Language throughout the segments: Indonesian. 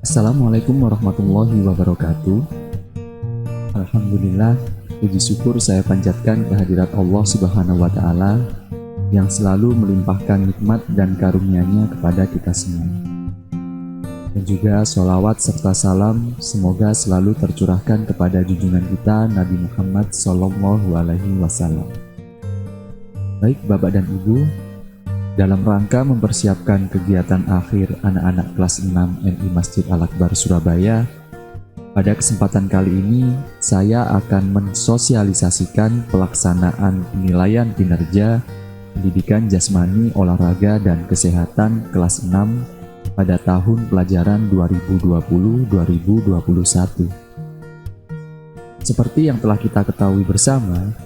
Assalamualaikum warahmatullahi wabarakatuh. Alhamdulillah, puji syukur saya panjatkan kehadirat Allah Subhanahu wa Ta'ala yang selalu melimpahkan nikmat dan karunia-Nya kepada kita semua. Dan juga sholawat serta salam semoga selalu tercurahkan kepada junjungan kita Nabi Muhammad SAW. Baik Bapak dan Ibu, dalam rangka mempersiapkan kegiatan akhir anak-anak kelas 6 MI Masjid Al-Akbar Surabaya, pada kesempatan kali ini saya akan mensosialisasikan pelaksanaan penilaian kinerja pendidikan jasmani, olahraga, dan kesehatan kelas 6 pada tahun pelajaran 2020-2021. Seperti yang telah kita ketahui bersama,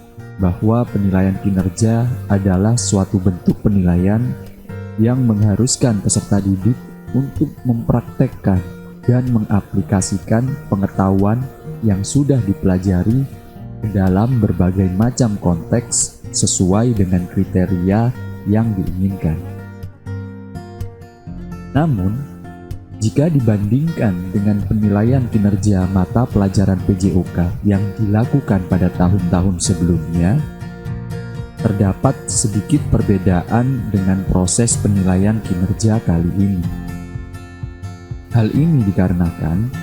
bahwa penilaian kinerja adalah suatu bentuk penilaian yang mengharuskan peserta didik untuk mempraktekkan dan mengaplikasikan pengetahuan yang sudah dipelajari dalam berbagai macam konteks sesuai dengan kriteria yang diinginkan. Namun, jika dibandingkan dengan penilaian kinerja mata pelajaran PJOK yang dilakukan pada tahun-tahun sebelumnya, terdapat sedikit perbedaan dengan proses penilaian kinerja kali ini. Hal ini dikarenakan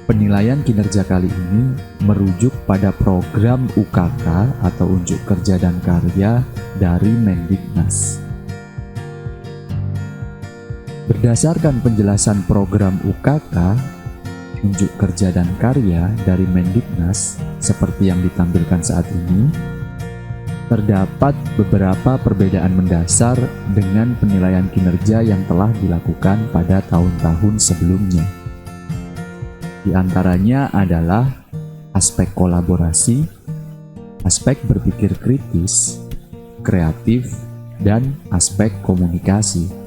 penilaian kinerja kali ini merujuk pada program UKK atau Unjuk Kerja dan Karya dari Mendiknas. Berdasarkan penjelasan program UKK, Unjuk Kerja dan Karya dari Mendiknas, seperti yang ditampilkan saat ini, terdapat beberapa perbedaan mendasar dengan penilaian kinerja yang telah dilakukan pada tahun-tahun sebelumnya. Di antaranya adalah aspek kolaborasi, aspek berpikir kritis, kreatif, dan aspek komunikasi.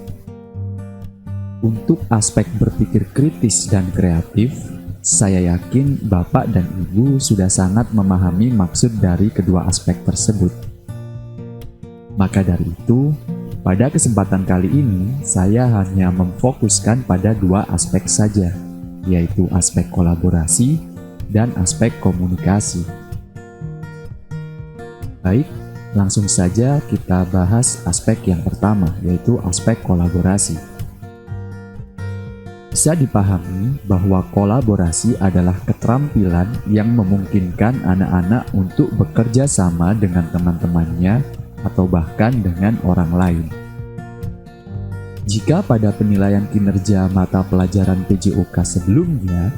Untuk aspek berpikir kritis dan kreatif, saya yakin Bapak dan Ibu sudah sangat memahami maksud dari kedua aspek tersebut. Maka dari itu, pada kesempatan kali ini, saya hanya memfokuskan pada dua aspek saja, yaitu aspek kolaborasi dan aspek komunikasi. Baik, langsung saja kita bahas aspek yang pertama, yaitu aspek kolaborasi. Bisa dipahami bahwa kolaborasi adalah keterampilan yang memungkinkan anak-anak untuk bekerja sama dengan teman-temannya atau bahkan dengan orang lain. Jika pada penilaian kinerja mata pelajaran PJOK sebelumnya,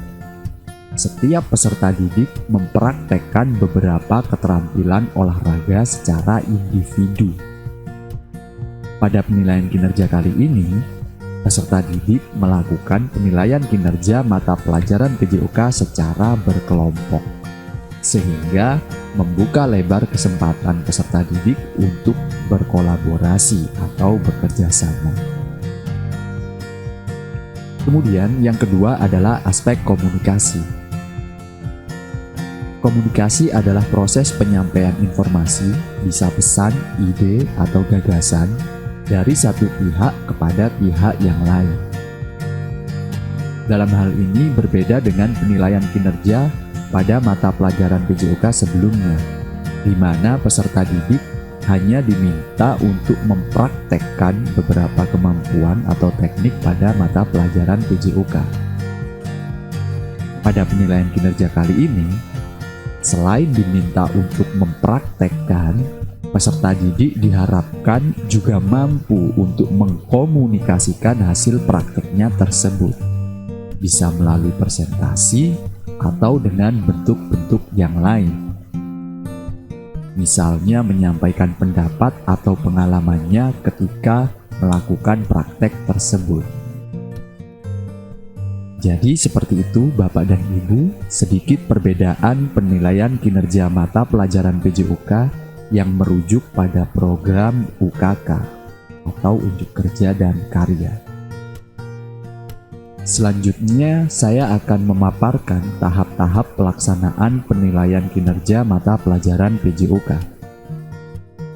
setiap peserta didik mempraktekkan beberapa keterampilan olahraga secara individu. Pada penilaian kinerja kali ini, peserta didik melakukan penilaian kinerja mata pelajaran PJOK secara berkelompok, sehingga membuka lebar kesempatan peserta didik untuk berkolaborasi atau bekerja sama. Kemudian yang kedua adalah aspek komunikasi. Komunikasi adalah proses penyampaian informasi, bisa pesan, ide, atau gagasan dari satu pihak kepada pihak yang lain. Dalam hal ini berbeda dengan penilaian kinerja pada mata pelajaran PJOK sebelumnya, di mana peserta didik hanya diminta untuk mempraktekkan beberapa kemampuan atau teknik pada mata pelajaran PJOK. Pada penilaian kinerja kali ini, selain diminta untuk mempraktekkan, peserta didik diharapkan juga mampu untuk mengkomunikasikan hasil prakteknya tersebut, bisa melalui presentasi atau dengan bentuk-bentuk yang lain. Misalnya menyampaikan pendapat atau pengalamannya ketika melakukan praktek tersebut. Jadi seperti itu Bapak dan Ibu, sedikit perbedaan penilaian kinerja mata pelajaran PJOK yang merujuk pada program UKK atau Unjuk Kerja dan Karya. Selanjutnya, saya akan memaparkan tahap-tahap pelaksanaan penilaian kinerja mata pelajaran PJOK.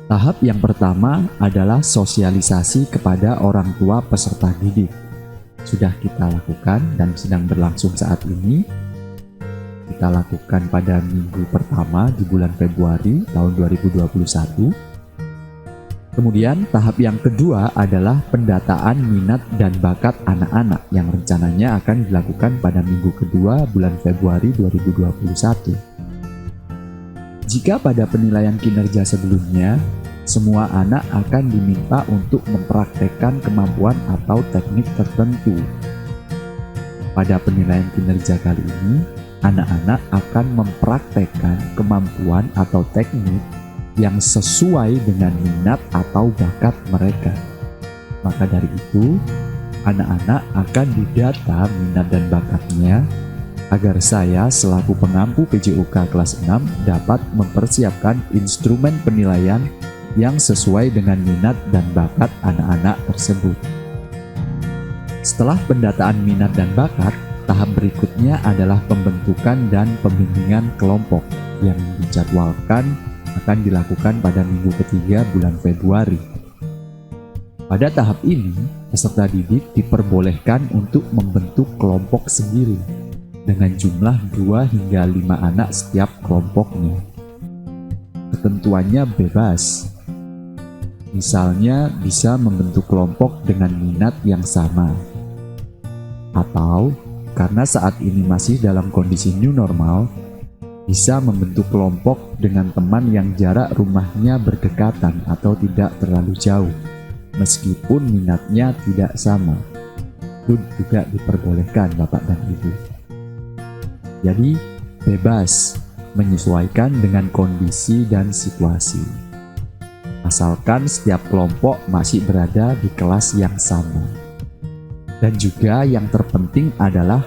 Tahap yang pertama adalah sosialisasi kepada orang tua peserta didik. sudah kita lakukan dan sedang berlangsung saat ini. Kita lakukan pada minggu pertama di bulan Februari tahun 2021. Kemudian tahap yang kedua adalah pendataan minat dan bakat anak-anak yang rencananya akan dilakukan pada minggu kedua bulan Februari 2021. Jika pada penilaian kinerja sebelumnya, semua anak akan diminta untuk mempraktekkan kemampuan atau teknik tertentu. Pada penilaian kinerja kali ini, anak-anak akan mempraktekkan kemampuan atau teknik yang sesuai dengan minat atau bakat mereka. Maka dari itu, anak-anak akan didata minat dan bakatnya agar saya selaku pengampu PJOK kelas 6 dapat mempersiapkan instrumen penilaian yang sesuai dengan minat dan bakat anak-anak tersebut. Setelah pendataan minat dan bakat, tahap berikutnya adalah pembentukan dan pembimbingan kelompok yang dijadwalkan akan dilakukan pada minggu ketiga bulan Februari. Pada tahap ini, peserta didik diperbolehkan untuk membentuk kelompok sendiri dengan jumlah 2 hingga 5 anak setiap kelompoknya. Ketentuannya bebas. Misalnya bisa membentuk kelompok dengan minat yang sama. Atau karena saat ini masih dalam kondisi new normal, bisa membentuk kelompok dengan teman yang jarak rumahnya berdekatan atau tidak terlalu jauh, meskipun minatnya tidak sama. Itu juga diperbolehkan Bapak dan Ibu. Jadi, bebas menyesuaikan dengan kondisi dan situasi. Asalkan setiap kelompok masih berada di kelas yang sama. Dan juga yang terpenting adalah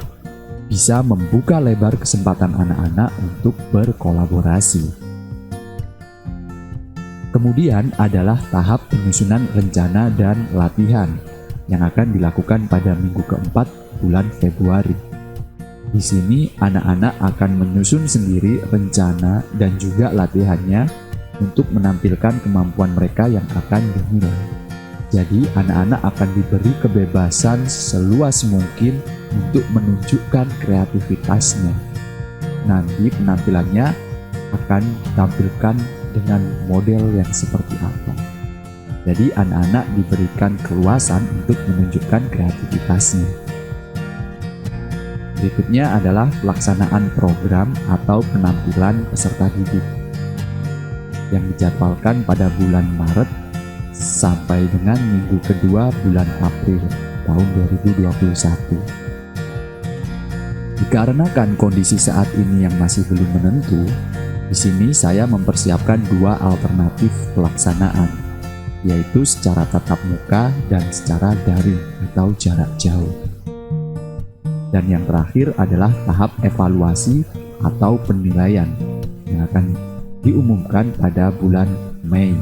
bisa membuka lebar kesempatan anak-anak untuk berkolaborasi. Kemudian adalah tahap penyusunan rencana dan latihan yang akan dilakukan pada minggu keempat bulan Februari. Di sini anak-anak akan menyusun sendiri rencana dan juga latihannya untuk menampilkan kemampuan mereka yang akan dinilai. Jadi anak-anak akan diberi kebebasan seluas mungkin untuk menunjukkan kreativitasnya. Nanti penampilannya akan ditampilkan dengan model yang seperti apa. Jadi anak-anak diberikan keluasan untuk menunjukkan kreativitasnya. Berikutnya adalah pelaksanaan program atau penampilan peserta didik yang dijadwalkan pada bulan Maret sampai dengan minggu kedua bulan April tahun 2021. Dikarenakan kondisi saat ini yang masih belum menentu, di sini saya mempersiapkan 2 alternatif pelaksanaan, yaitu secara tatap muka dan secara daring atau jarak jauh. Dan yang terakhir adalah tahap evaluasi atau penilaian yang akan diumumkan pada bulan Mei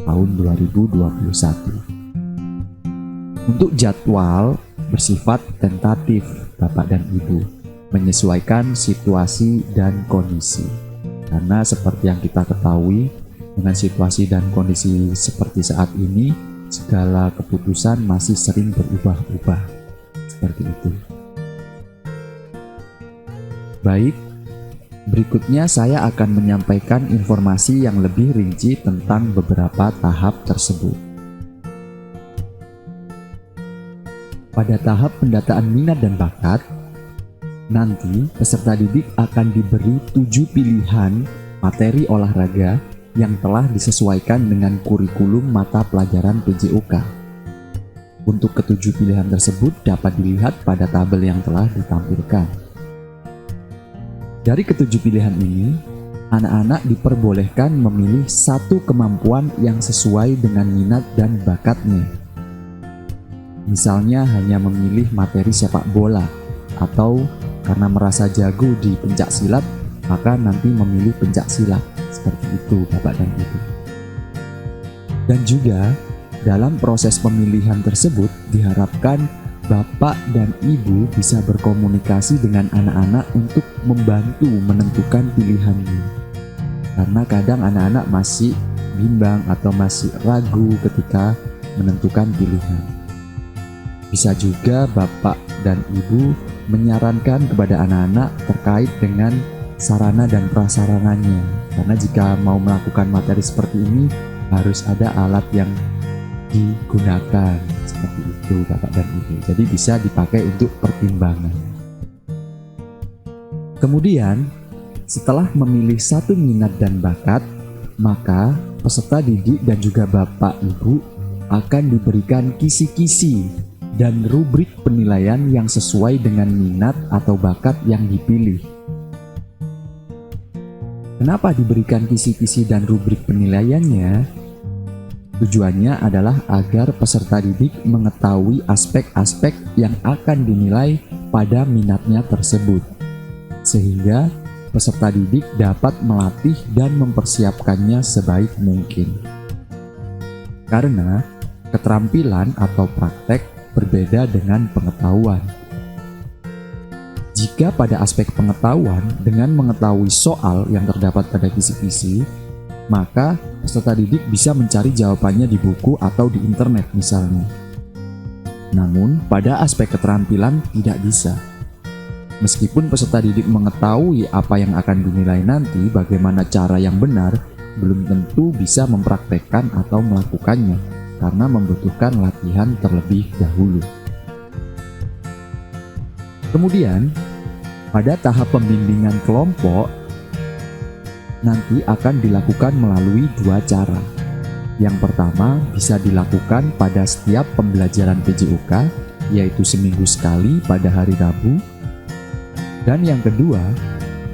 tahun 2021. Untuk jadwal bersifat tentatif Bapak dan Ibu, menyesuaikan situasi dan kondisi. Karena seperti yang kita ketahui, dengan situasi dan kondisi seperti saat ini, segala keputusan masih sering berubah-ubah. Seperti itu. Baik, berikutnya saya akan menyampaikan informasi yang lebih rinci tentang beberapa tahap tersebut. Pada tahap pendataan minat dan bakat, nanti peserta didik akan diberi 7 pilihan materi olahraga yang telah disesuaikan dengan kurikulum mata pelajaran PJOK. Untuk ketujuh pilihan tersebut dapat dilihat pada tabel yang telah ditampilkan. Dari ketujuh pilihan ini, anak-anak diperbolehkan memilih satu kemampuan yang sesuai dengan minat dan bakatnya. Misalnya hanya memilih materi sepak bola, atau karena merasa jago di pencak silat, maka nanti memilih pencak silat. Seperti itu Bapak dan Ibu. Dan juga dalam proses pemilihan tersebut diharapkan Bapak dan Ibu bisa berkomunikasi dengan anak-anak untuk membantu menentukan pilihannya. Karena kadang anak-anak masih bimbang atau masih ragu ketika menentukan pilihan. Bisa juga Bapak dan Ibu menyarankan kepada anak-anak terkait dengan sarana dan prasarananya. Karena jika mau melakukan materi seperti ini harus ada alat yang digunakan. Seperti itu Bapak dan Ibu. Jadi bisa dipakai untuk pertimbangan. Kemudian setelah memilih satu minat dan bakat, maka peserta didik dan juga Bapak Ibu akan diberikan kisi-kisi dan rubrik penilaian yang sesuai dengan minat atau bakat yang dipilih. Kenapa diberikan kisi-kisi dan rubrik penilaiannya? Tujuannya adalah agar peserta didik mengetahui aspek-aspek yang akan dinilai pada minatnya tersebut, sehingga peserta didik dapat melatih dan mempersiapkannya sebaik mungkin. Karena keterampilan atau praktek berbeda dengan pengetahuan. Jika pada aspek pengetahuan dengan mengetahui soal yang terdapat pada kisi-kisi, maka peserta didik bisa mencari jawabannya di buku atau di internet misalnya. Namun pada aspek keterampilan tidak bisa. Meskipun peserta didik mengetahui apa yang akan dinilai nanti, bagaimana cara yang benar, belum tentu bisa mempraktekkan atau melakukannya, karena membutuhkan latihan terlebih dahulu. Kemudian, pada tahap pembimbingan kelompok, nanti akan dilakukan melalui dua cara. Yang pertama bisa dilakukan pada setiap pembelajaran PJOK, yaitu seminggu sekali pada hari Rabu. Dan yang kedua,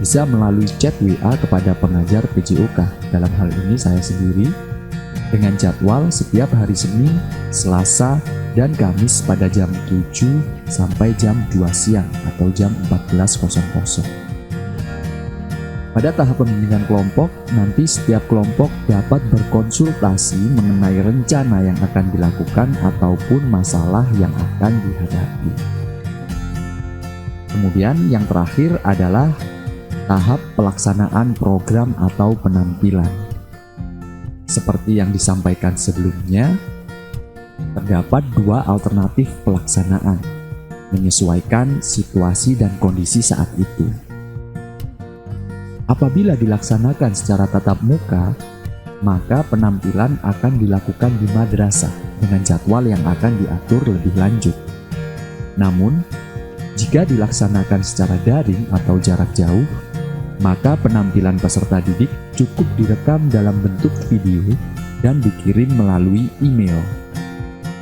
bisa melalui chat WA kepada pengajar PJOK. Dalam hal ini saya sendiri, dengan jadwal setiap hari Senin, Selasa, dan Kamis pada jam 7 sampai jam 2 siang atau jam 14.00. Pada tahap pembimbingan kelompok, nanti setiap kelompok dapat berkonsultasi mengenai rencana yang akan dilakukan ataupun masalah yang akan dihadapi. Kemudian yang terakhir adalah tahap pelaksanaan program atau penampilan. Seperti yang disampaikan sebelumnya, terdapat dua alternatif pelaksanaan, menyesuaikan situasi dan kondisi saat itu. Apabila dilaksanakan secara tatap muka, maka penampilan akan dilakukan di madrasah dengan jadwal yang akan diatur lebih lanjut. Namun, jika dilaksanakan secara daring atau jarak jauh, maka penampilan peserta didik cukup direkam dalam bentuk video dan dikirim melalui email,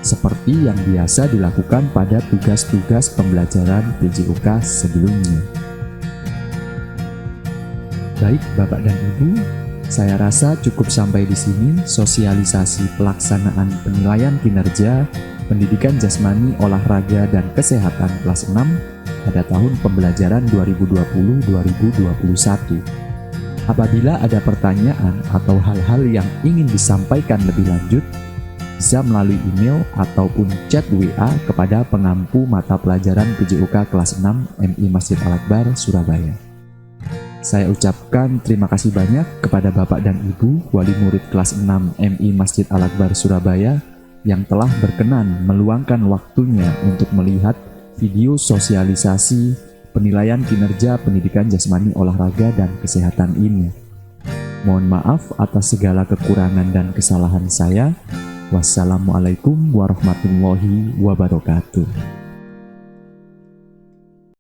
seperti yang biasa dilakukan pada tugas-tugas pembelajaran PJOK sebelumnya. Baik Bapak dan Ibu, saya rasa cukup sampai di sini sosialisasi pelaksanaan penilaian kinerja pendidikan jasmani, olahraga, dan kesehatan kelas 6 pada tahun pembelajaran 2020-2021. Apabila ada pertanyaan atau hal-hal yang ingin disampaikan lebih lanjut, bisa melalui email ataupun chat WA kepada pengampu mata pelajaran PJOK kelas 6 MI Masjid Al-Akbar, Surabaya. Saya ucapkan terima kasih banyak kepada Bapak dan Ibu wali murid kelas 6 MI Masjid Al-Akbar, Surabaya yang telah berkenan meluangkan waktunya untuk melihat video sosialisasi penilaian kinerja pendidikan jasmani, olahraga, dan kesehatan ini. Mohon maaf atas segala kekurangan dan kesalahan saya. Wassalamualaikum warahmatullahi wabarakatuh.